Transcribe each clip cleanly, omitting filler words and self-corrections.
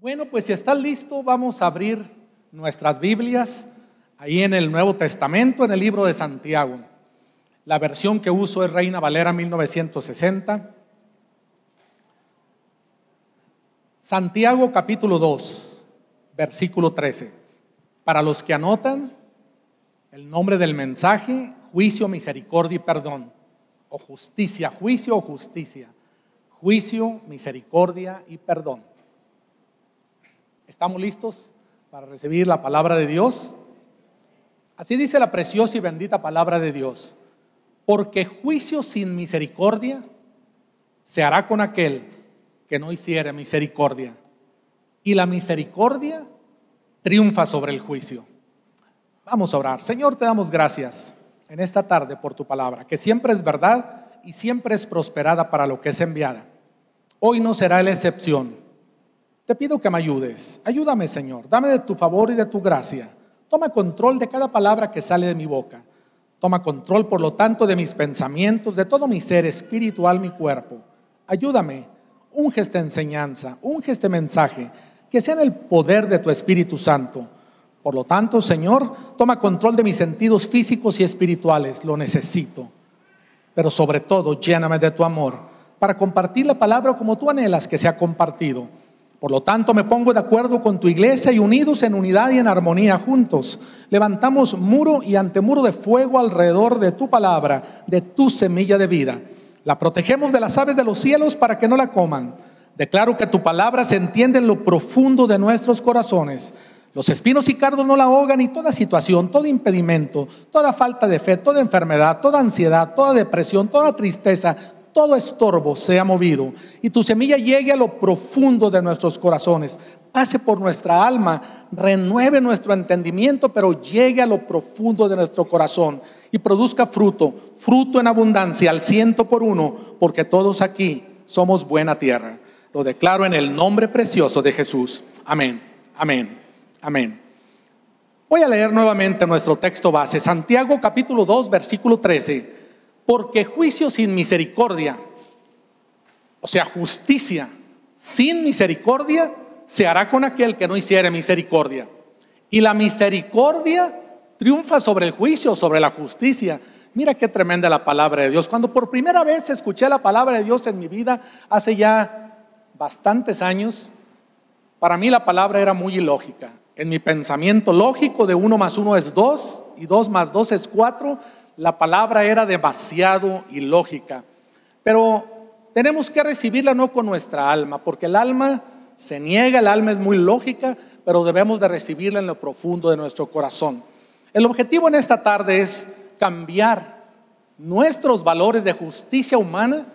Bueno, pues si estás listo, vamos a abrir nuestras Biblias ahí en el Nuevo Testamento, en el libro de Santiago. La versión que uso es Reina Valera 1960. Santiago capítulo 2, versículo 13. Para los que anotan, el nombre del mensaje: juicio, misericordia y perdón. O justicia, juicio o justicia. Juicio, misericordia y perdón. ¿Estamos listos para recibir la palabra de Dios? Así dice la preciosa y bendita palabra de Dios: porque juicio sin misericordia se hará con aquel que no hiciere misericordia, y la misericordia triunfa sobre el juicio. Vamos a orar. Señor, te damos gracias en esta tarde por tu palabra, que siempre es verdad y siempre es prosperada para lo que es enviada. Hoy no será la excepción. Te pido que me ayudes. Ayúdame, Señor. Dame de tu favor y de tu gracia. Toma control de cada palabra que sale de mi boca. Toma control, por lo tanto, de mis pensamientos, de todo mi ser espiritual, mi cuerpo. Ayúdame. Unge esta enseñanza, unge este mensaje, que sea en el poder de tu Espíritu Santo. Por lo tanto, Señor, toma control de mis sentidos físicos y espirituales. Lo necesito. Pero sobre todo, lléname de tu amor para compartir la palabra como tú anhelas que sea compartido. Por lo tanto, me pongo de acuerdo con tu iglesia y unidos en unidad y en armonía juntos, levantamos muro y antemuro de fuego alrededor de tu palabra, de tu semilla de vida. La protegemos de las aves de los cielos para que no la coman. Declaro que tu palabra se entiende en lo profundo de nuestros corazones. Los espinos y cardos no la ahogan, y toda situación, todo impedimento, toda falta de fe, toda enfermedad, toda ansiedad, toda depresión, toda tristeza, todo estorbo sea movido, y tu semilla llegue a lo profundo de nuestros corazones, pase por nuestra alma, renueve nuestro entendimiento, pero llegue a lo profundo de nuestro corazón y produzca fruto en abundancia, al 100%, porque todos aquí somos buena tierra. Lo declaro en el nombre precioso de Jesús. Amén, amén, amén. Voy a leer nuevamente nuestro texto base, Santiago capítulo 2, versículo 13. Porque juicio sin misericordia, o sea, justicia sin misericordia, se hará con aquel que no hiciere misericordia. Y la misericordia triunfa sobre el juicio, sobre la justicia. Mira qué tremenda la palabra de Dios. Cuando por primera vez escuché la palabra de Dios en mi vida, hace ya bastantes años, para mí la palabra era muy ilógica. En mi pensamiento lógico de 1 más 1 es 2 y 2 más 2 es 4, la palabra era demasiado ilógica. Pero tenemos que recibirla no con nuestra alma, porque el alma se niega, el alma es muy lógica, pero debemos de recibirla en lo profundo de nuestro corazón. El objetivo en esta tarde es cambiar nuestros valores de justicia humana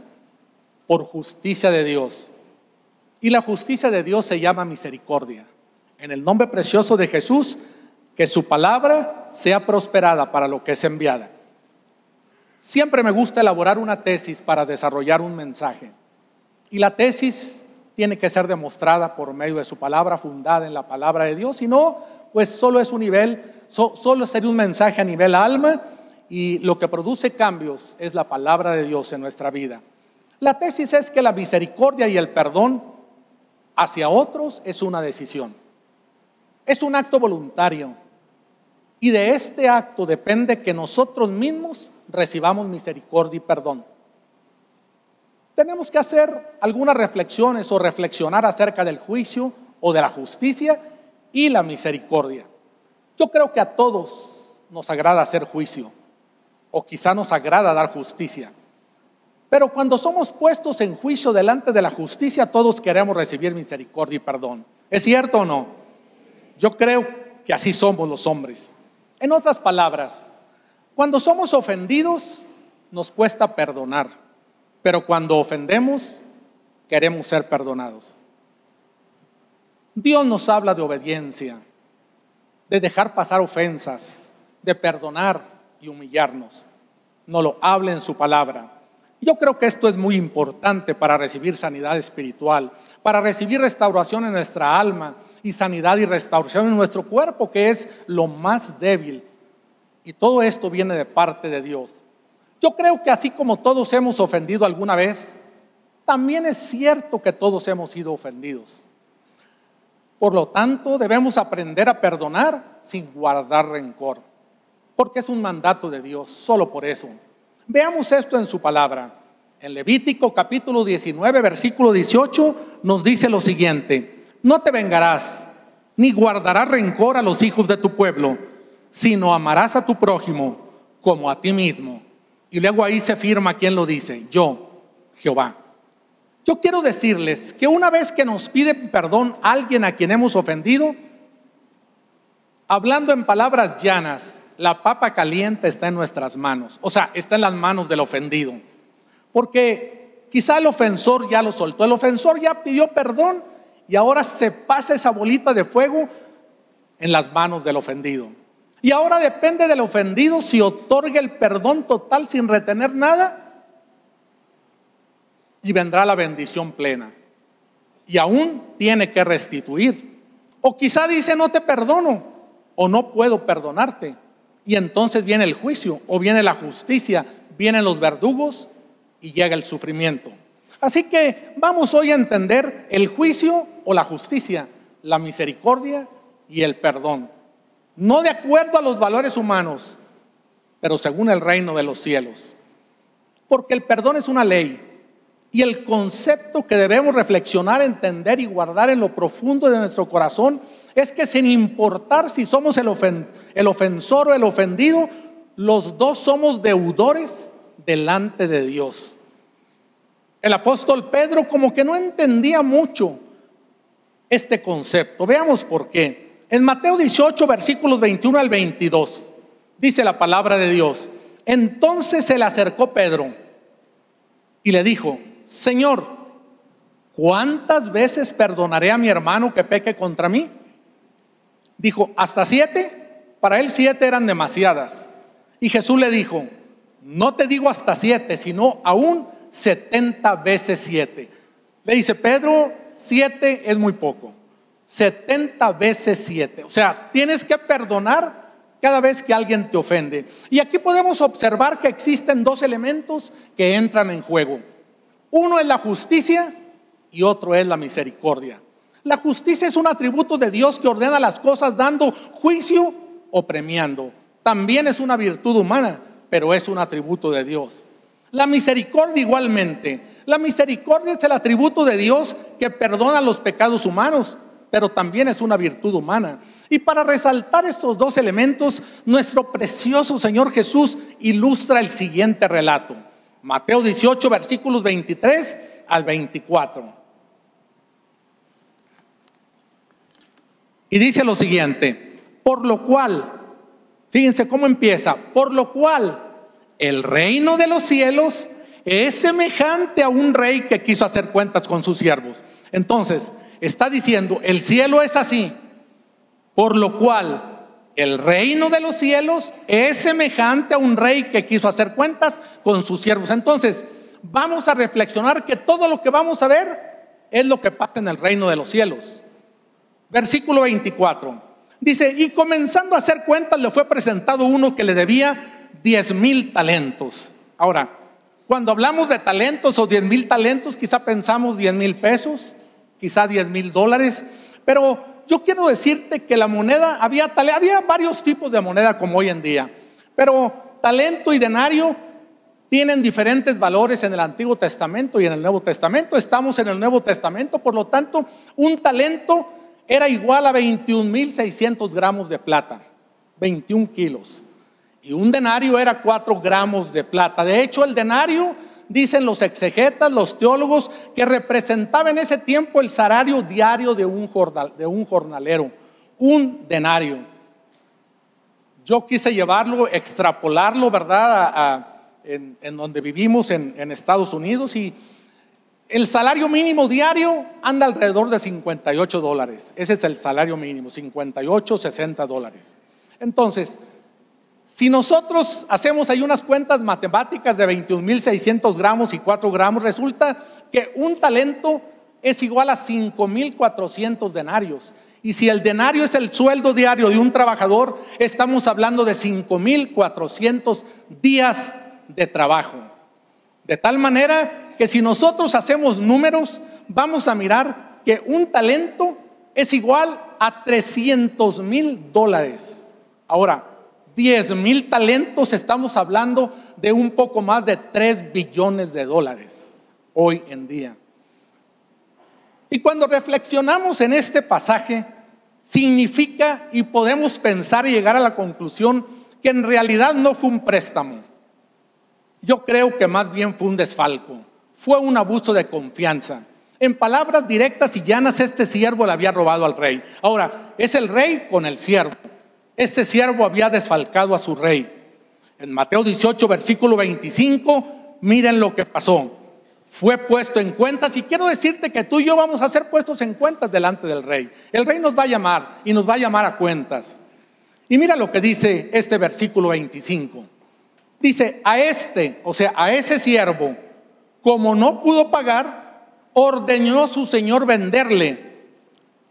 por justicia de Dios. Y la justicia de Dios se llama misericordia. En el nombre precioso de Jesús, que su palabra sea prosperada para lo que es enviada. Siempre me gusta elaborar una tesis para desarrollar un mensaje. Y la tesis tiene que ser demostrada por medio de su palabra, fundada en la palabra de Dios. Si no, pues solo es un nivel, solo sería un mensaje a nivel alma, y lo que produce cambios es la palabra de Dios en nuestra vida. La tesis es que la misericordia y el perdón hacia otros es una decisión. Es un acto voluntario. Y de este acto depende que nosotros mismos recibamos misericordia y perdón. Tenemos que hacer algunas reflexiones o reflexionar acerca del juicio o de la justicia y la misericordia. Yo creo que a todos nos agrada hacer juicio, o quizá nos agrada dar justicia. Pero cuando somos puestos en juicio delante de la justicia, todos queremos recibir misericordia y perdón. ¿Es cierto o no? Yo creo que así somos los hombres. En otras palabras, cuando somos ofendidos, nos cuesta perdonar, pero cuando ofendemos, queremos ser perdonados. Dios nos habla de obediencia, de dejar pasar ofensas, de perdonar y humillarnos. Nos lo habla en su palabra. Yo creo que esto es muy importante para recibir sanidad espiritual, para recibir restauración en nuestra alma y sanidad y restauración en nuestro cuerpo, que es lo más débil. Y todo esto viene de parte de Dios. Yo creo que así como todos hemos ofendido alguna vez, también es cierto que todos hemos sido ofendidos. Por lo tanto, debemos aprender a perdonar sin guardar rencor, porque es un mandato de Dios, solo por eso. Veamos esto en su palabra. En Levítico capítulo 19, versículo 18, nos dice lo siguiente: no te vengarás, ni guardarás rencor a los hijos de tu pueblo, sino amarás a tu prójimo como a ti mismo. Y luego ahí se firma quién lo dice: yo, Jehová. Yo quiero decirles que una vez que nos pide perdón alguien a quien hemos ofendido, hablando en palabras llanas, la papa caliente está en nuestras manos. O sea, está en las manos del ofendido. Porque quizá el ofensor ya lo soltó, el ofensor ya pidió perdón y ahora se pasa esa bolita de fuego en las manos del ofendido. Y ahora depende del ofendido si otorga el perdón total sin retener nada, y vendrá la bendición plena. Y aún tiene que restituir. O quizá dice: no te perdono, o no puedo perdonarte. Y entonces viene el juicio, o viene la justicia, vienen los verdugos y llega el sufrimiento. Así que vamos hoy a entender el juicio o la justicia, la misericordia y el perdón. No de acuerdo a los valores humanos, pero según el reino de los cielos. Porque el perdón es una ley. Y el concepto que debemos reflexionar, entender y guardar en lo profundo de nuestro corazón es que, sin importar si somos el ofensor o el ofendido, los dos somos deudores delante de Dios. El apóstol Pedro como que no entendía mucho este concepto. Veamos por qué. En Mateo 18, versículos 21 al 22, dice la palabra de Dios: entonces se le acercó Pedro y le dijo: Señor, ¿cuántas veces perdonaré a mi hermano que peque contra mí? Dijo: ¿hasta 7? Para él 7 eran demasiadas. Y Jesús le dijo: no te digo hasta 7, sino aún 70 veces 7. Le dice Pedro: 7 es muy poco. 70 veces 7. O sea, tienes que perdonar cada vez que alguien te ofende. Y aquí podemos observar que existen dos elementos que entran en juego. Uno es la justicia y otro es la misericordia. La justicia es un atributo de Dios que ordena las cosas dando juicio o premiando. También es una virtud humana, pero es un atributo de Dios. La misericordia igualmente. La misericordia es el atributo de Dios que perdona los pecados humanos, pero también es una virtud humana. Y para resaltar estos dos elementos, nuestro precioso Señor Jesús ilustra el siguiente relato. Mateo 18, versículos 23 al 24. Y dice lo siguiente: por lo cual, fíjense cómo empieza, por lo cual el reino de los cielos es semejante a un rey que quiso hacer cuentas con sus siervos. Entonces, está diciendo, el cielo es así, por lo cual el reino de los cielos es semejante a un rey que quiso hacer cuentas con sus siervos. Entonces, vamos a reflexionar que todo lo que vamos a ver es lo que pasa en el reino de los cielos. Versículo 24. Dice: y comenzando a hacer cuentas, le fue presentado uno que le debía 10,000 talentos. Ahora, cuando hablamos de talentos o 10,000 talentos, quizá pensamos 10,000 pesos, quizá 10,000 dólares, pero yo quiero decirte que la moneda, había varios tipos de moneda como hoy en día, pero talento y denario tienen diferentes valores en el Antiguo Testamento y en el Nuevo Testamento. Estamos en el Nuevo Testamento, por lo tanto, un talento era igual a 21,600 gramos de plata, 21 kilos. Y un denario era 4 gramos de plata. De hecho, el denario, dicen los exegetas, los teólogos, que representaba en ese tiempo el salario diario de un jornalero, un denario. Yo quise llevarlo, extrapolarlo, ¿verdad?, en donde vivimos en Estados Unidos, y el salario mínimo diario anda alrededor de $58. Ese es el salario mínimo, 58, 60 dólares. Entonces, si nosotros hacemos ahí unas cuentas matemáticas de 21,600 gramos y 4 gramos, resulta que un talento es igual a 5,400 denarios. Y si el denario es el sueldo diario de un trabajador, estamos hablando de 5,400 días de trabajo. De tal manera que si nosotros hacemos números, vamos a mirar que un talento es igual a $300,000. Ahora, 10,000 talentos, estamos hablando de un poco más de $3 billones hoy en día. Y cuando reflexionamos en este pasaje, significa y podemos pensar y llegar a la conclusión que en realidad no fue un préstamo. Yo creo que más bien fue un desfalco, fue un abuso de confianza. En palabras directas y llanas, este siervo le había robado al rey. Ahora, es el rey con el siervo. Este siervo había desfalcado a su rey. En Mateo 18, versículo 25, miren lo que pasó. Fue puesto en cuentas, y quiero decirte que tú y yo vamos a ser puestos en cuentas delante del rey. El rey nos va a llamar y nos va a llamar a cuentas. Y mira lo que dice este versículo 25. Dice, a ese siervo, como no pudo pagar, ordenó su señor venderle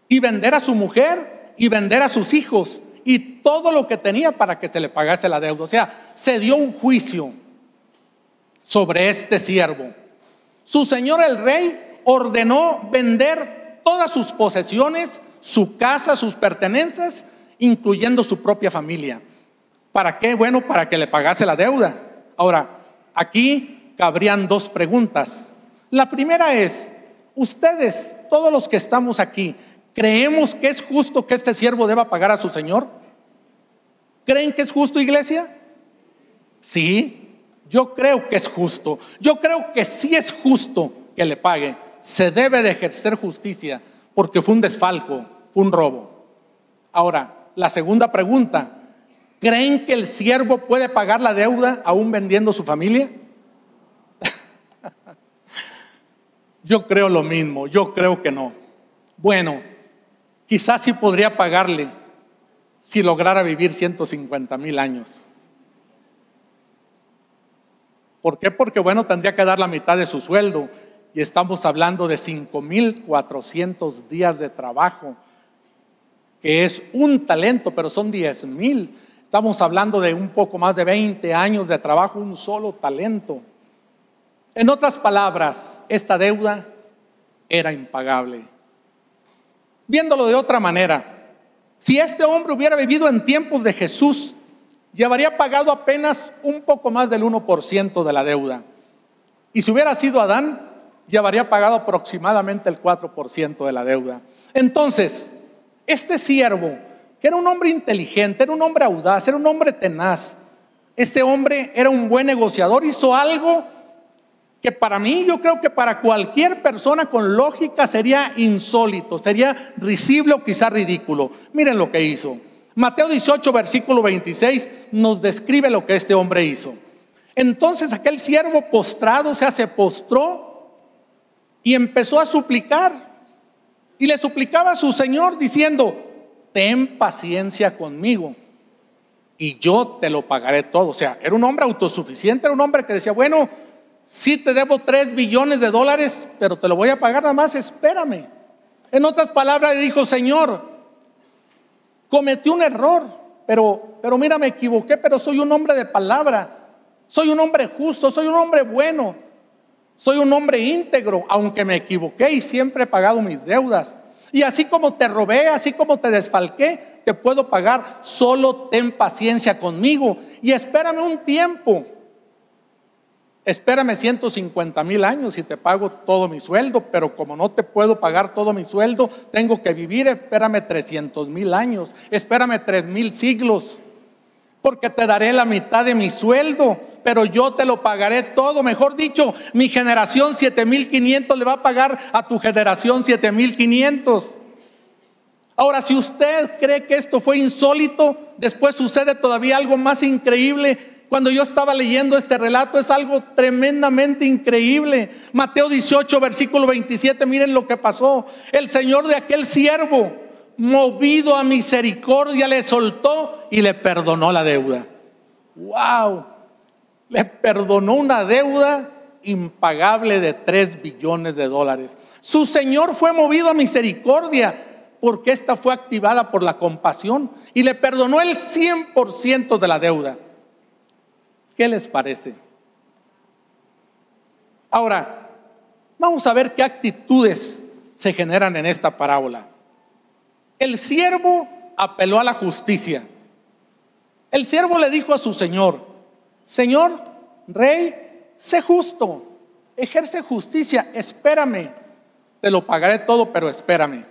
y vender a su mujer y vender a sus hijos y todo lo que tenía para que se le pagase la deuda. O sea, se dio un juicio sobre este siervo. Su señor el rey ordenó vender todas sus posesiones, su casa, sus pertenencias, incluyendo su propia familia. ¿Para qué? Bueno, para que le pagase la deuda. Ahora, aquí cabrían dos preguntas. La primera es, ustedes, todos los que estamos aquí, ¿creemos que es justo que este siervo deba pagar a su señor? ¿Creen que es justo, iglesia? Sí, yo creo que es justo. Yo creo que sí es justo que le pague. Se debe de ejercer justicia porque fue un desfalco, fue un robo. Ahora, la segunda pregunta, ¿creen que el siervo puede pagar la deuda aún vendiendo su familia? Yo creo lo mismo, yo creo que no. Bueno, quizás sí podría pagarle si lograra vivir 150,000 años. ¿Por qué? Porque bueno, tendría que dar la mitad de su sueldo y estamos hablando de 5,400 días de trabajo, que es un talento, pero son 10,000. Estamos hablando de un poco más de 20 años de trabajo, un solo talento. En otras palabras, esta deuda era impagable. Viéndolo de otra manera, si este hombre hubiera vivido en tiempos de Jesús, llevaría pagado apenas un poco más del 1% de la deuda. Y si hubiera sido Adán, llevaría pagado aproximadamente el 4% de la deuda. Entonces, este siervo, que era un hombre inteligente, era un hombre audaz, era un hombre tenaz, este hombre era un buen negociador, hizo algo que para mí, yo creo que para cualquier persona con lógica sería insólito, sería risible o quizá ridículo. Miren lo que hizo. Mateo 18, versículo 26 nos describe lo que este hombre hizo. Entonces aquel siervo postrado, se postró y empezó a suplicar. Y le suplicaba a su señor diciendo, ten paciencia conmigo y yo te lo pagaré todo. O sea, era un hombre autosuficiente, era un hombre que decía, bueno, sí te debo $3 billones, pero te lo voy a pagar, nada más espérame. En otras palabras le dijo, Señor, cometí un error, pero mira, me equivoqué, pero soy un hombre de palabra, soy un hombre justo, soy un hombre bueno, soy un hombre íntegro, aunque me equivoqué y siempre he pagado mis deudas. Y así como te robé, así como te desfalqué, te puedo pagar, solo ten paciencia conmigo y espérame un tiempo. Espérame 150,000 años y te pago todo mi sueldo, pero como no te puedo pagar todo mi sueldo, tengo que vivir, espérame 300,000 años, espérame 3,000 siglos, porque te daré la mitad de mi sueldo, pero yo te lo pagaré todo. Mejor dicho, mi generación 7,500 le va a pagar a tu generación 7,500. Ahora, si usted cree que esto fue insólito, después sucede todavía algo más increíble. Cuando yo estaba leyendo este relato, es algo tremendamente increíble. Mateo 18, versículo 27, miren lo que pasó. El señor de aquel siervo, movido a misericordia, le soltó y le perdonó la deuda. ¡Wow! Le perdonó una deuda impagable de $3 billones. Su señor fue movido a misericordia porque esta fue activada por la compasión y le perdonó el 100% de la deuda. ¿Qué les parece? Ahora, vamos a ver qué actitudes se generan en esta parábola. El siervo apeló a la justicia. El siervo le dijo a su señor: Señor, rey, sé justo, ejerce justicia, espérame, te lo pagaré todo, pero espérame.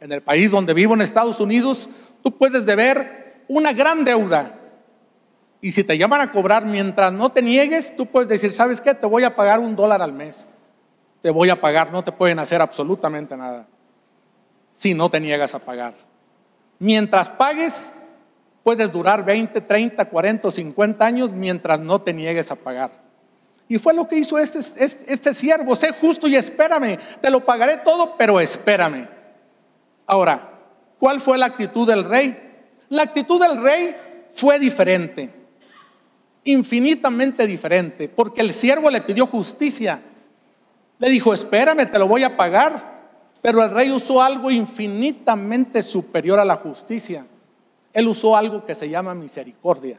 En el país donde vivo, en Estados Unidos, tú puedes deber una gran deuda, y si te llaman a cobrar, mientras no te niegues, tú puedes decir: ¿sabes qué? Te voy a pagar $1 al mes, te voy a pagar, no te pueden hacer absolutamente nada si no te niegas a pagar. Mientras pagues, puedes durar 20, 30, 40 o 50 años mientras no te niegues a pagar. Y fue lo que hizo este siervo: sé justo y espérame, te lo pagaré todo, pero espérame. Ahora, ¿cuál fue la actitud del rey? La actitud del rey fue diferente, infinitamente diferente, porque el siervo le pidió justicia. Le dijo: espérame, te lo voy a pagar. Pero el rey usó algo infinitamente superior a la justicia. Él usó algo que se llama misericordia.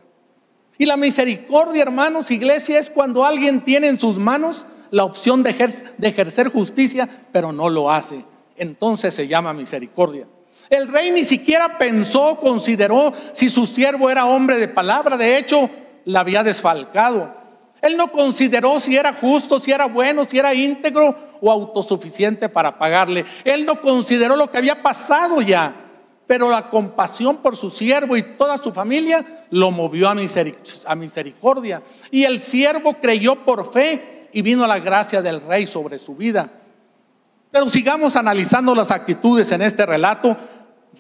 Y la misericordia, hermanos, iglesia, es cuando alguien tiene en sus manos la opción de ejercer justicia, pero no lo hace. Entonces se llama misericordia. El rey ni siquiera pensó, consideró si su siervo era hombre de palabra. De hecho, la había desfalcado. Él no consideró si era justo, si era bueno, si era íntegro o autosuficiente para pagarle. Él no consideró lo que había pasado ya. Pero la compasión por su siervo y toda su familia lo movió a misericordia. Y el siervo creyó por fe y vino la gracia del rey sobre su vida. Pero sigamos analizando las actitudes en este relato.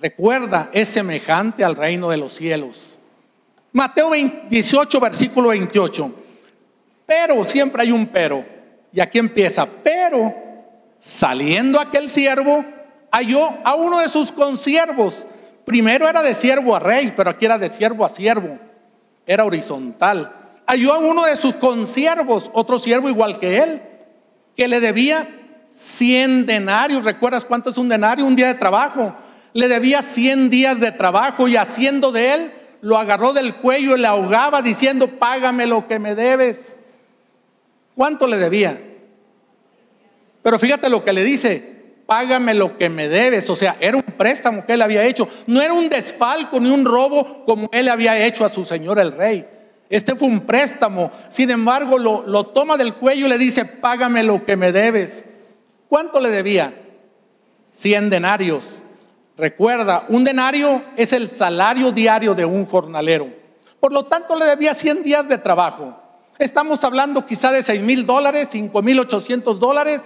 Recuerda, es semejante al reino de los cielos. Mateo 18, versículo 28. Pero, siempre hay un pero. Y aquí empieza: pero saliendo aquel siervo, halló a uno de sus consiervos. Primero era de siervo a rey, pero aquí era de siervo a siervo. Era horizontal. Halló a uno de sus consiervos, otro siervo igual que él, que le debía 100 denarios. ¿Recuerdas cuánto es un denario? Un día de trabajo. Le debía 100 días de trabajo, y haciendo de él, lo agarró del cuello y le ahogaba diciendo: págame lo que me debes. ¿Cuánto le debía? Pero fíjate lo que le dice: págame lo que me debes. O sea, era un préstamo que él había hecho. No era un desfalco ni un robo como él había hecho a su señor el rey. Este fue un préstamo. Sin embargo, lo toma del cuello y le dice: págame lo que me debes. ¿Cuánto le debía? 100 denarios. Recuerda, un denario es el salario diario de un jornalero. Por lo tanto, le debía 100 días de trabajo. Estamos hablando quizá de $6,000, $5,800.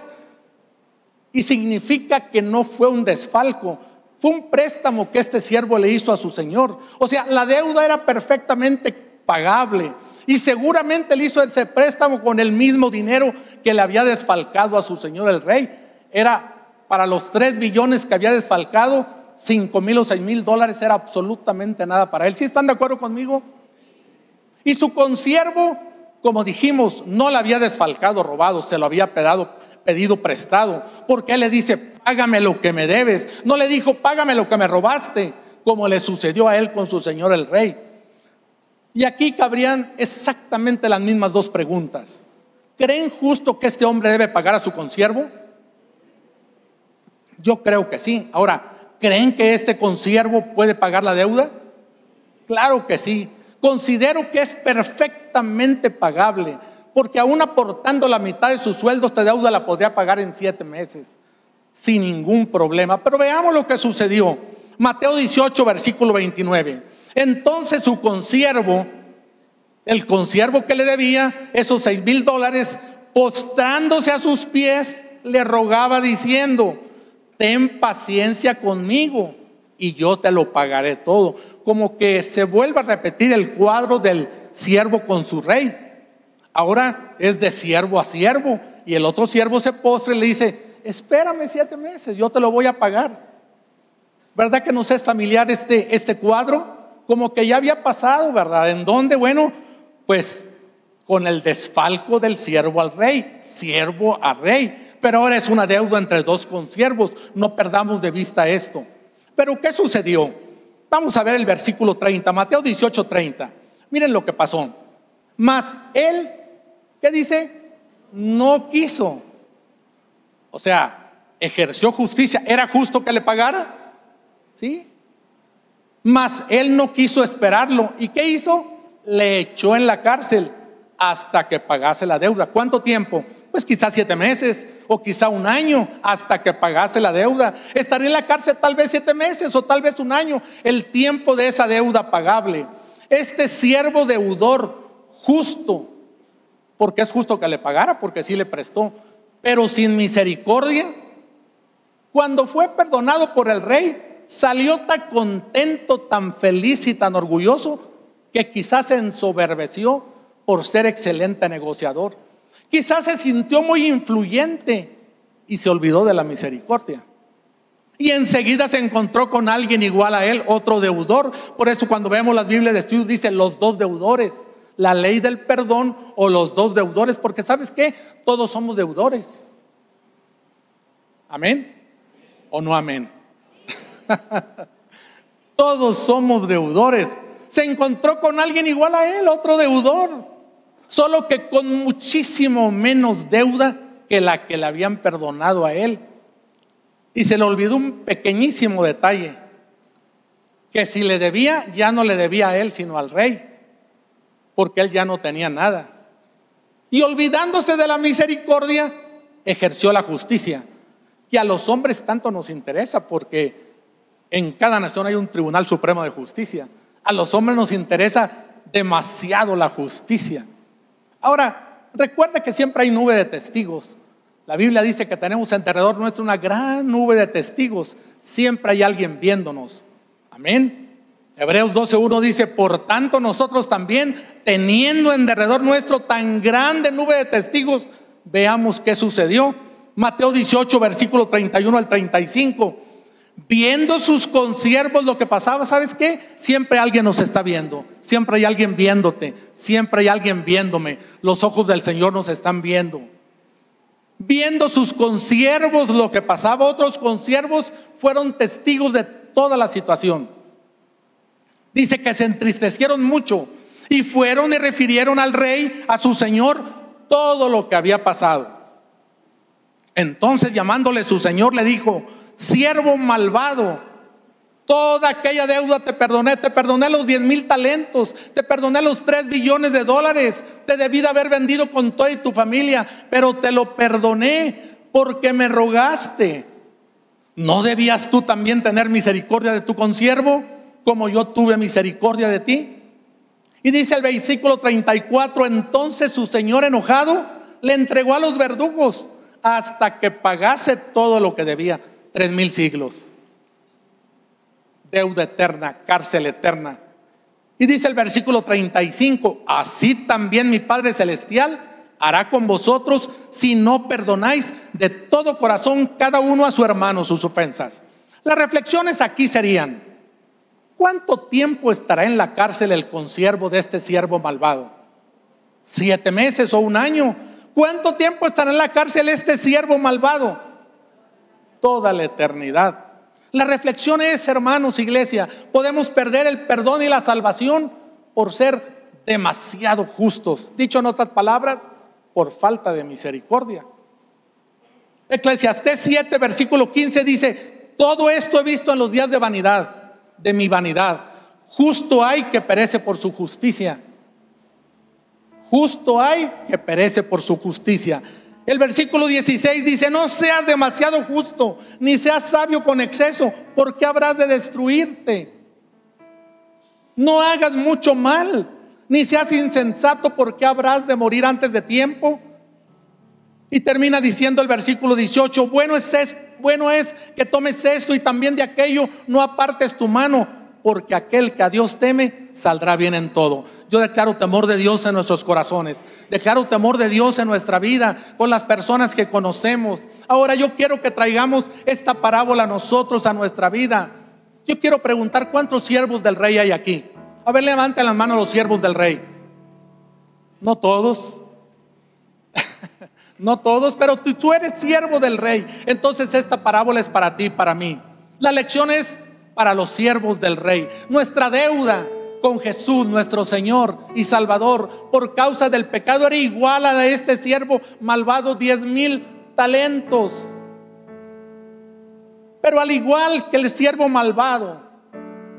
Y significa que no fue un desfalco, fue un préstamo que este siervo le hizo a su señor. O sea, la deuda era perfectamente pagable, y seguramente le hizo ese préstamo con el mismo dinero que le había desfalcado a su señor el rey. Era para los 3 billones que había desfalcado, $5,000 o $6,000 era absolutamente nada para él. ¿Sí están de acuerdo conmigo? Y su consiervo, como dijimos, no le había desfalcado, robado, se lo había pedido prestado, porque él le dice: págame lo que me debes. No le dijo: págame lo que me robaste, como le sucedió a él con su señor el rey. Y aquí cabrían exactamente las mismas dos preguntas. ¿Creen justo que este hombre debe pagar a su consiervo? Yo creo que sí. Ahora, ¿creen que este consiervo puede pagar la deuda? Claro que sí. Considero que es perfectamente pagable, porque aún aportando la mitad de su sueldo, esta deuda la podría pagar en 7 meses sin ningún problema. Pero veamos lo que sucedió. Mateo 18, versículo 29. Entonces su consiervo, el consiervo que le debía esos $6,000, postrándose a sus pies, le rogaba diciendo: ten paciencia conmigo y yo te lo pagaré todo. Como que se vuelve a repetir el cuadro del siervo con su rey. Ahora es de siervo a siervo, y el otro siervo se postra y le dice: espérame 7 meses, yo te lo voy a pagar. ¿Verdad que nos es familiar este cuadro? Como que ya había pasado, ¿verdad? ¿En dónde? Bueno, pues con el desfalco del siervo al rey, siervo a rey. Pero ahora es una deuda entre 2 consiervos. No perdamos de vista esto. Pero ¿qué sucedió? Vamos a ver el versículo 30, Mateo 18, 30. Miren lo que pasó. Mas él, ¿qué dice? No quiso. O sea, ejerció justicia. ¿Era justo que le pagara? ¿sí? Mas él no quiso esperarlo. ¿Y qué hizo? Le echó en la cárcel hasta que pagase la deuda. ¿Cuánto tiempo? Pues quizás 7 meses o quizá 1 año, hasta que pagase la deuda. Estaría en la cárcel tal vez 7 meses o tal vez 1 año, el tiempo de esa deuda pagable. Este siervo deudor justo, porque es justo que le pagara, porque sí le prestó, pero sin misericordia, cuando fue perdonado por el rey, salió tan contento, tan feliz y tan orgulloso, que quizás se ensoberbeció por ser excelente negociador. Quizás se sintió muy influyente y se olvidó de la misericordia. Y enseguida se encontró con alguien igual a él, otro deudor. Por eso cuando vemos las Biblias de estudio dice los 2 deudores, la ley del perdón o los 2 deudores, porque ¿sabes qué? Todos somos deudores. ¿Amén? ¿O no amén? Todos somos deudores. Se encontró con alguien igual a él, otro deudor, solo que con muchísimo menos deuda que la que le habían perdonado a él. Y se le olvidó un pequeñísimo detalle, que si le debía, ya no le debía a él, sino al rey, porque él ya no tenía nada. Y olvidándose de la misericordia, ejerció la justicia, que a los hombres tanto nos interesa, porque en cada nación hay un tribunal supremo de justicia. A los hombres nos interesa demasiado la justicia. Ahora, recuerde que siempre hay nube de testigos. La Biblia dice que tenemos alrededor nuestro una gran nube de testigos. Siempre hay alguien viéndonos. Amén. Hebreos 12:1 dice: por tanto nosotros también, teniendo en derredor nuestro tan grande nube de testigos, veamos qué sucedió. Mateo 18, versículo 31 al 35. Viendo sus consiervos lo que pasaba, ¿sabes qué? Siempre alguien nos está viendo, siempre hay alguien viéndote, siempre hay alguien viéndome. Los ojos del Señor nos están viendo. Viendo sus consiervos lo que pasaba, otros consiervos fueron testigos de toda la situación. Dice que se entristecieron mucho y fueron y refirieron al rey, a su señor, todo lo que había pasado. Entonces, llamándole su señor, le dijo: siervo malvado, toda aquella deuda te perdoné los 10,000 talentos, te perdoné los 3 billones de dólares, te debí de haber vendido con toda y tu familia, pero te lo perdoné porque me rogaste. ¿No debías tú también tener misericordia de tu consiervo, como yo tuve misericordia de ti? Y dice el versículo 34: entonces su señor enojado le entregó a los verdugos hasta que pagase todo lo que debía. 3,000 siglos, deuda eterna, cárcel eterna. Y dice el versículo 35: así también mi Padre Celestial hará con vosotros si no perdonáis de todo corazón cada uno a su hermano sus ofensas. Las reflexiones aquí serían: ¿cuánto tiempo estará en la cárcel el consiervo de este siervo malvado? ¿7 meses o 1 año? ¿Cuánto tiempo estará en la cárcel este siervo malvado? Toda la eternidad. La reflexión es, hermanos, iglesia, podemos perder el perdón y la salvación por ser demasiado justos. Dicho en otras palabras, por falta de misericordia. Eclesiastés 7, versículo 15 dice: todo esto he visto en los días de vanidad, de mi vanidad. Justo hay que perece por su justicia. Justo hay que perece por su justicia. El versículo 16 dice: no seas demasiado justo, ni seas sabio con exceso, porque habrás de destruirte. No hagas mucho mal, ni seas insensato, porque habrás de morir antes de tiempo. Y termina diciendo el versículo 18: bueno es que tomes esto y también de aquello, no apartes tu mano, porque aquel que a Dios teme saldrá bien en todo. Yo declaro temor de Dios en nuestros corazones, declaro temor de Dios en nuestra vida, con las personas que conocemos. Ahora yo quiero que traigamos esta parábola nosotros a nuestra vida. Yo quiero preguntar: ¿cuántos siervos del rey hay aquí? A ver, levanten las manos los siervos del rey. No todos. No todos, pero tú eres siervo del rey. Entonces esta parábola es para ti, para mí. La lección es para los siervos del rey. Nuestra deuda con Jesús, nuestro Señor y Salvador, por causa del pecado, era igual a la de este siervo malvado, 10,000 talentos. Pero al igual que el siervo malvado,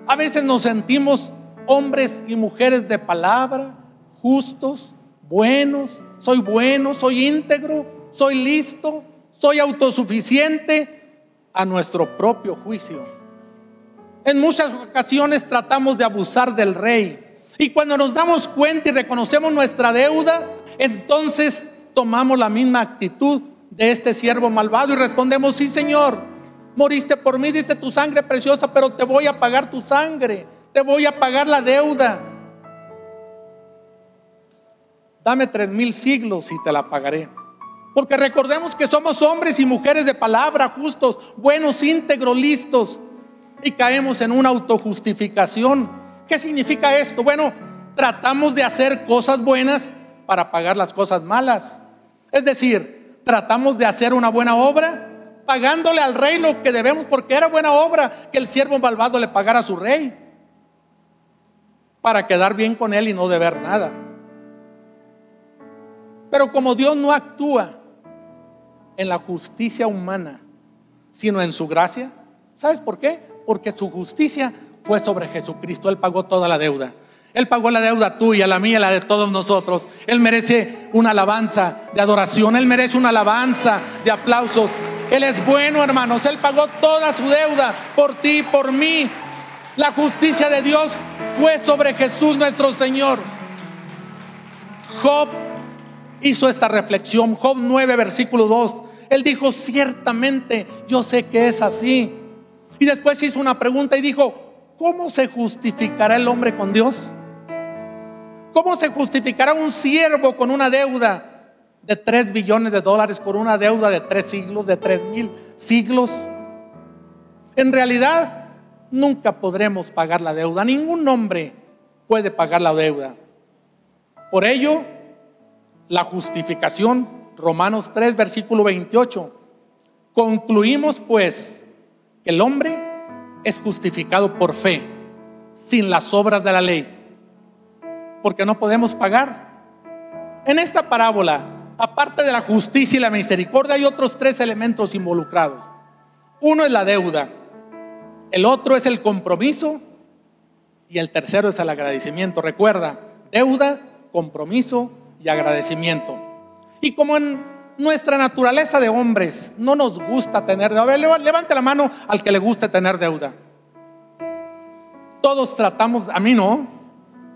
a veces nos sentimos hombres y mujeres de palabra, justos, buenos. Soy íntegro, soy listo, soy autosuficiente a nuestro propio juicio. En muchas ocasiones tratamos de abusar del rey. Y cuando nos damos cuenta y reconocemos nuestra deuda, entonces tomamos la misma actitud de este siervo malvado y respondemos: sí, Señor, moriste por mí, diste tu sangre preciosa, pero te voy a pagar tu sangre, te voy a pagar la deuda. Dame 3,000 siglos y te la pagaré. Porque recordemos que somos hombres y mujeres de palabra, justos, buenos, íntegros, listos, y caemos en una autojustificación. ¿Qué significa esto? Bueno, tratamos de hacer cosas buenas para pagar las cosas malas. Es decir, tratamos de hacer una buena obra pagándole al rey lo que debemos, porque era buena obra que el siervo malvado le pagara a su rey para quedar bien con él y no deber nada. Pero como Dios no actúa en la justicia humana, sino en su gracia, ¿sabes por qué? Porque su justicia fue sobre Jesucristo. Él pagó toda la deuda. Él pagó la deuda tuya, la mía, la de todos nosotros. Él merece una alabanza de adoración. Él merece una alabanza de aplausos. Él es bueno, hermanos. Él pagó toda su deuda por ti y por mí. La justicia de Dios fue sobre Jesús nuestro Señor. Job hizo esta reflexión. Job 9, versículo 2. Él dijo: ciertamente yo sé que es así. Y después hizo una pregunta y dijo: ¿cómo se justificará el hombre con Dios? ¿Cómo se justificará un siervo con una deuda de 3 billones de dólares, con una deuda de 3 siglos, de 3,000 siglos? En realidad nunca podremos pagar la deuda. Ningún hombre puede pagar la deuda. Por ello, la justificación, Romanos 3, versículo 28. Concluimos pues que el hombre es justificado por fe, sin las obras de la ley, porque no podemos pagar. En esta parábola, aparte de la justicia y la misericordia, hay otros 3 elementos involucrados. Uno es la deuda, el otro es el compromiso y el tercero es el agradecimiento. Recuerda, deuda, compromiso y agradecimiento. Y como en nuestra naturaleza de hombres no nos gusta tener deuda, a ver, levante la mano al que le guste tener deuda. Todos tratamos, a mí no,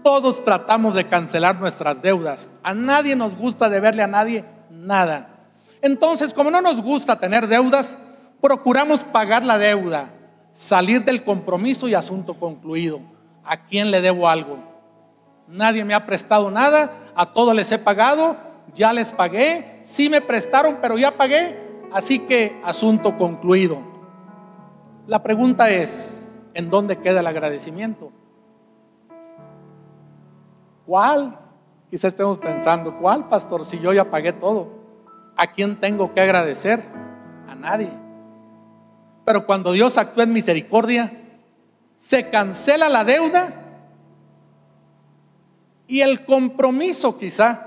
todos tratamos de cancelar nuestras deudas. A nadie nos gusta deberle a nadie nada. Entonces, como no nos gusta tener deudas, procuramos pagar la deuda, salir del compromiso y asunto concluido. ¿A quién le debo algo? Nadie me ha prestado nada, a todos les he pagado, ya les pagué, sí me prestaron, pero ya pagué, así que asunto concluido. La pregunta es: ¿en dónde queda el agradecimiento? ¿Cuál? Quizás estemos pensando: ¿cuál, pastor? Si yo ya pagué todo. ¿A quién tengo que agradecer? A nadie. Pero cuando Dios actúa en misericordia, se cancela la deuda y el compromiso quizá,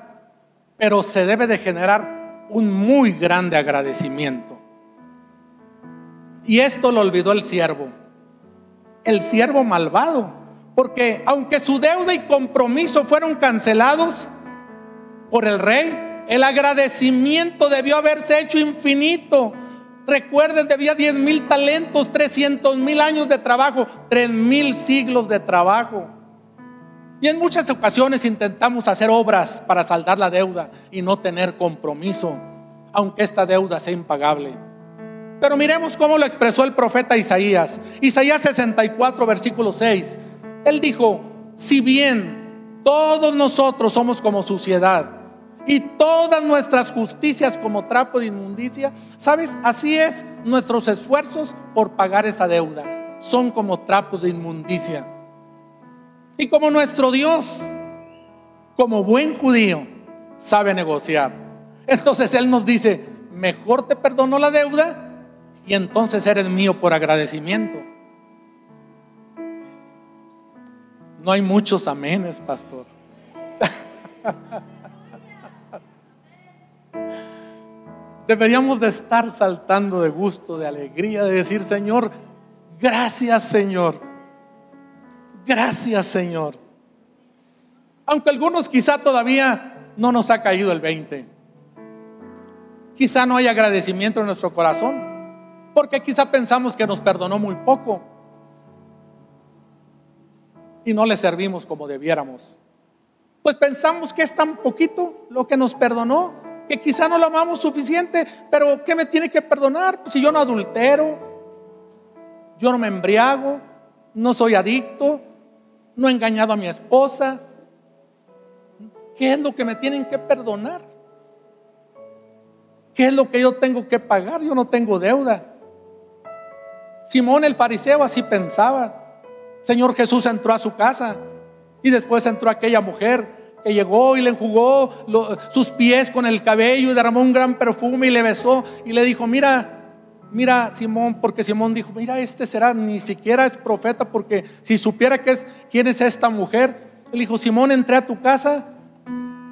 pero se debe de generar un muy grande agradecimiento. Y esto lo olvidó el siervo malvado, porque aunque su deuda y compromiso fueron cancelados por el rey, el agradecimiento debió haberse hecho infinito. Recuerden, debía 10,000 talentos, 300,000 años de trabajo, 3,000 siglos de trabajo. Y en muchas ocasiones intentamos hacer obras para saldar la deuda y no tener compromiso, aunque esta deuda sea impagable. Pero miremos cómo lo expresó el profeta Isaías. Isaías 64, versículo 6. Él dijo: si bien todos nosotros somos como suciedad y todas nuestras justicias como trapo de inmundicia, ¿sabes? Así es, nuestros esfuerzos por pagar esa deuda son como trapos de inmundicia. Y como nuestro Dios, como buen judío, sabe negociar, entonces Él nos dice: mejor te perdono la deuda y entonces eres mío por agradecimiento. No hay muchos amenes, pastor. deberíamos de estar saltando de gusto, de alegría, de decir: Señor, gracias Señor, gracias Señor. Aunque algunos quizá todavía no nos ha caído el 20, quizá no hay agradecimiento en nuestro corazón, porque quizá pensamos que nos perdonó muy poco y no le servimos como debiéramos. Pues pensamos que es tan poquito lo que nos perdonó, que quizá no lo amamos suficiente. Pero ¿qué me tiene que perdonar? Si yo no adultero, yo no me embriago, no soy adicto, no he engañado a mi esposa. ¿Qué es lo que me tienen que perdonar? ¿Qué es lo que yo tengo que pagar? Yo no tengo deuda. Simón el fariseo así pensaba. Señor Jesús entró a su casa y después entró aquella mujer que llegó y le enjugó sus pies con el cabello y derramó un gran perfume y le besó y le dijo: mira Simón, porque Simón dijo: mira, este será, ni siquiera es profeta, porque si supiera quién es esta mujer. Él dijo: Simón, entré a tu casa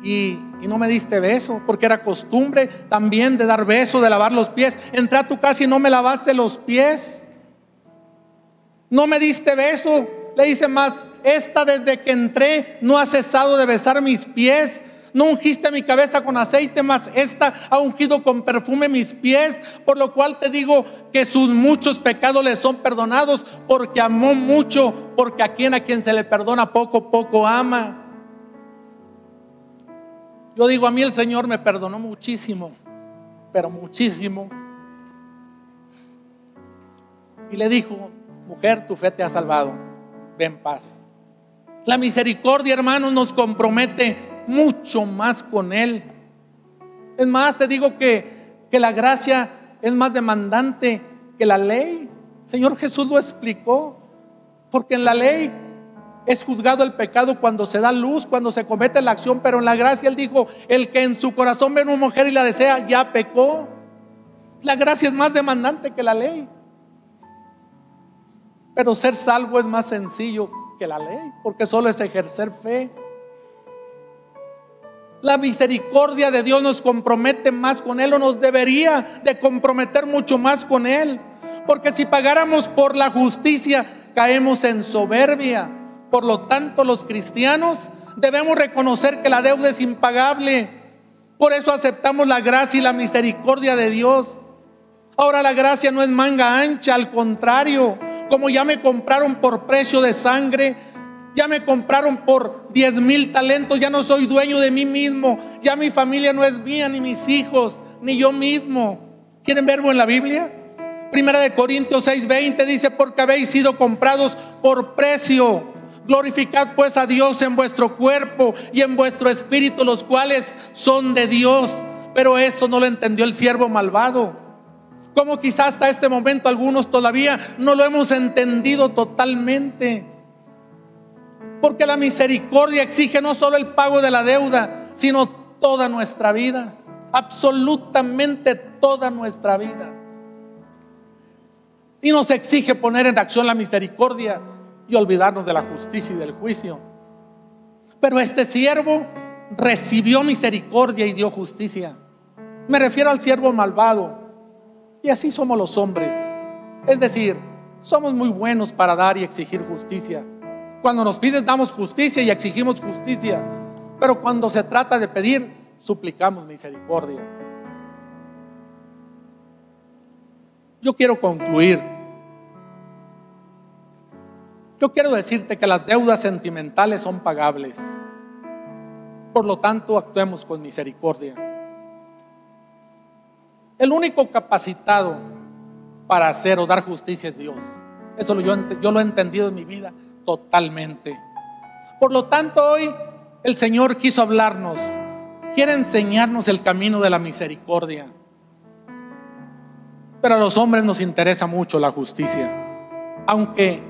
y no me diste beso, porque era costumbre también de dar beso, de lavar los pies. Entré a tu casa y no me lavaste los pies, no me diste beso. Le dice más: esta desde que entré no ha cesado de besar mis pies. No ungiste mi cabeza con aceite, mas esta ha ungido con perfume mis pies. Por lo cual te digo que sus muchos pecados le son perdonados, porque amó mucho. Porque a quien se le perdona poco, poco ama. Yo digo, a mí el Señor me perdonó muchísimo, pero muchísimo. Y le dijo: mujer, tu fe te ha salvado, ve en paz. La misericordia, hermanos, nos compromete mucho más con Él. Es más, te digo que la gracia es más demandante que la ley. Señor Jesús lo explicó, porque en la ley es juzgado el pecado cuando se da luz, cuando se comete la acción, pero en la gracia Él dijo: el que en su corazón ve a una mujer y la desea, ya pecó. La gracia es más demandante que la ley. Pero ser salvo es más sencillo que la ley, porque solo es ejercer fe. La misericordia de Dios nos compromete más con Él, o nos debería de comprometer mucho más con Él, porque si pagáramos por la justicia, caemos en soberbia. Por lo tanto, los cristianos debemos reconocer que la deuda es impagable. Por eso aceptamos la gracia y la misericordia de Dios. Ahora, la gracia no es manga ancha, al contrario. Como ya me compraron por precio de sangre, ya me compraron por 10,000 talentos, ya no soy dueño de mí mismo. Ya mi familia no es mía, ni mis hijos, ni yo mismo. ¿Quieren verbo en la Biblia? Primera de Corintios 6:20 dice: porque habéis sido comprados por precio. Glorificad pues a Dios en vuestro cuerpo y en vuestro espíritu, los cuales son de Dios. Pero eso no lo entendió el siervo malvado. Como quizás hasta este momento algunos todavía no lo hemos entendido totalmente. Porque la misericordia exige no solo el pago de la deuda, sino toda nuestra vida, absolutamente toda nuestra vida. Y nos exige poner en acción la misericordia y olvidarnos de la justicia y del juicio. Pero este siervo recibió misericordia y dio justicia. Me refiero al siervo malvado. Y así somos los hombres. Es decir, somos muy buenos para dar y exigir justicia. Cuando nos pides, damos justicia y exigimos justicia. Pero cuando se trata de pedir, suplicamos misericordia. Yo quiero concluir. Yo quiero decirte que las deudas sentimentales son pagables. Por lo tanto, actuemos con misericordia. El único capacitado para hacer o dar justicia es Dios. Eso yo lo he entendido en mi vida totalmente. Por lo tanto, hoy el Señor quiso hablarnos, quiere enseñarnos el camino de la misericordia. Pero a los hombres nos interesa mucho la justicia. Aunque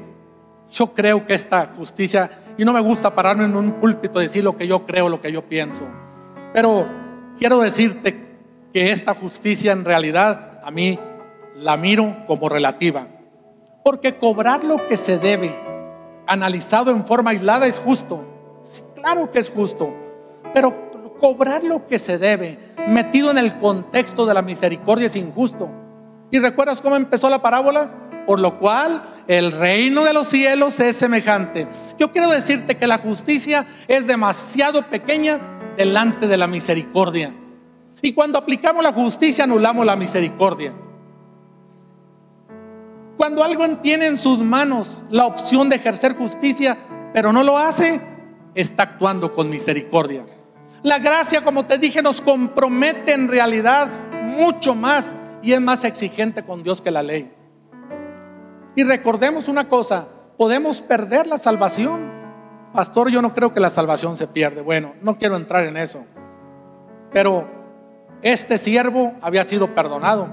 yo creo que esta justicia, y no me gusta pararme en un púlpito y decir lo que yo creo, lo que yo pienso, pero quiero decirte que esta justicia en realidad a mí la miro como relativa. Porque cobrar lo que se debe, analizado en forma aislada, es justo. Sí, claro que es justo. Pero cobrar lo que se debe metido en el contexto de la misericordia es injusto. ¿Y recuerdas cómo empezó la parábola? Por lo cual el reino de los cielos es semejante. Yo quiero decirte que la justicia es demasiado pequeña delante de la misericordia. Y cuando aplicamos la justicia, anulamos la misericordia. Cuando alguien tiene en sus manos la opción de ejercer justicia, pero no lo hace, está actuando con misericordia. La gracia, como te dije, nos compromete en realidad mucho más y es más exigente con Dios que la ley. Y recordemos una cosa, podemos perder la salvación. Pastor, yo no creo que la salvación se pierde. Bueno, no quiero entrar en eso, pero este siervo había sido perdonado,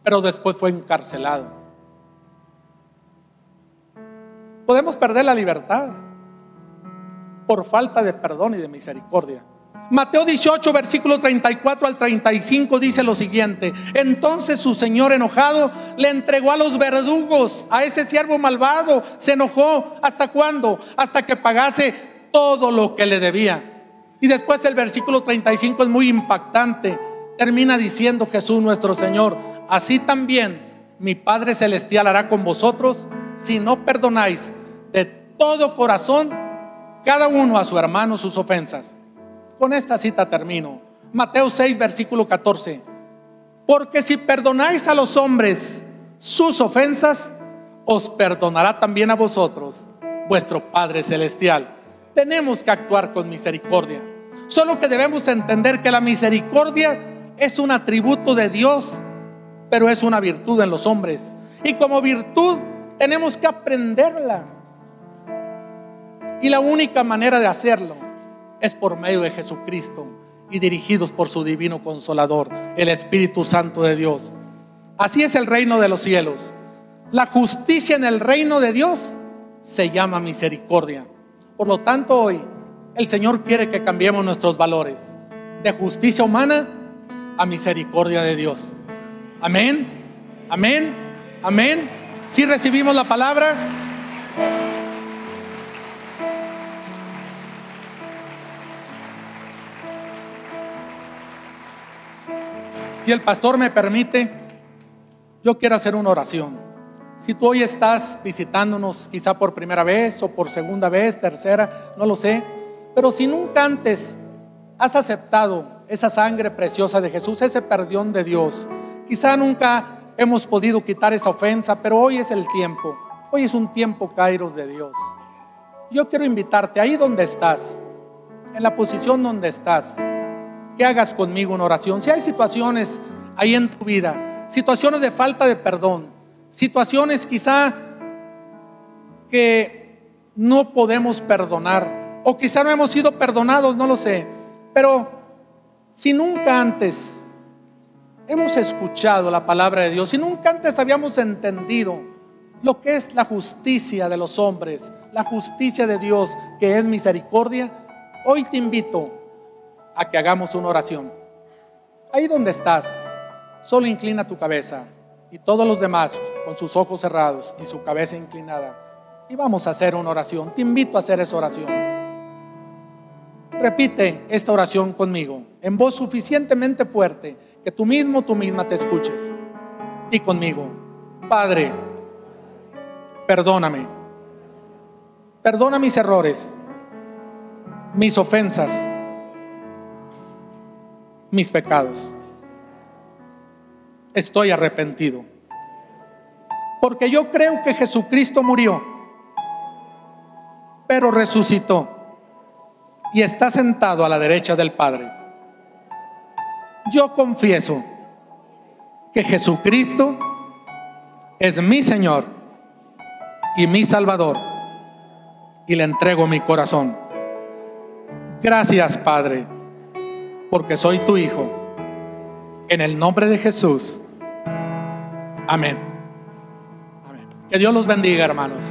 pero después fue encarcelado. Podemos perder la libertad por falta de perdón y de misericordia. Mateo 18, versículo 34 al 35 dice lo siguiente: entonces su señor, enojado, le entregó a los verdugos. A ese siervo malvado se enojó. ¿Hasta cuándo? Hasta que pagase todo lo que le debía. Y después el versículo 35 es muy impactante. Termina diciendo Jesús nuestro Señor: así también mi Padre Celestial hará con vosotros si no perdonáis de todo corazón cada uno a su hermano sus ofensas. Con esta cita termino. Mateo 6, versículo 14. Porque si perdonáis a los hombres sus ofensas, os perdonará también a vosotros vuestro Padre Celestial. Tenemos que actuar con misericordia. Solo que debemos entender que la misericordia es un atributo de Dios, pero es una virtud en los hombres. Y como virtud tenemos que aprenderla. Y la única manera de hacerlo es por medio de Jesucristo y dirigidos por su divino consolador, el Espíritu Santo de Dios. Así es el reino de los cielos. La justicia en el reino de Dios se llama misericordia. Por lo tanto, hoy el Señor quiere que cambiemos nuestros valores de justicia humana a misericordia de Dios. Amén, amén, amén. Si recibimos la palabra. Si el pastor me permite, yo quiero hacer una oración. Si tú hoy estás visitándonos quizá por primera vez o por segunda vez, tercera, no lo sé, pero si nunca antes has aceptado esa sangre preciosa de Jesús, ese perdón de Dios, quizá nunca hemos podido quitar esa ofensa, pero hoy es el tiempo. Hoy es un tiempo kairos de Dios. Yo quiero invitarte ahí donde estás, en la posición donde estás, que hagas conmigo una oración. Si hay situaciones ahí en tu vida, situaciones de falta de perdón, situaciones quizá que no podemos perdonar, o quizá no hemos sido perdonados, no lo sé, pero si nunca antes hemos escuchado la palabra de Dios, si nunca antes habíamos entendido lo que es la justicia de los hombres, la justicia de Dios que es misericordia, hoy te invito a que hagamos una oración. Ahí donde estás, solo inclina tu cabeza, y todos los demás con sus ojos cerrados y su cabeza inclinada, y vamos a hacer una oración. Te invito a hacer esa oración. Repite esta oración conmigo en voz suficientemente fuerte que tú mismo, tú misma te escuches. Y conmigo: Padre, perdóname. Perdona mis errores, mis ofensas, mis pecados. Estoy arrepentido, porque yo creo que Jesucristo murió, pero resucitó y está sentado a la derecha del Padre. Yo confieso que Jesucristo es mi Señor y mi Salvador, y le entrego mi corazón. Gracias, Padre, porque soy tu hijo. En el nombre de Jesús. Amén. Amén. Que Dios los bendiga, hermanos.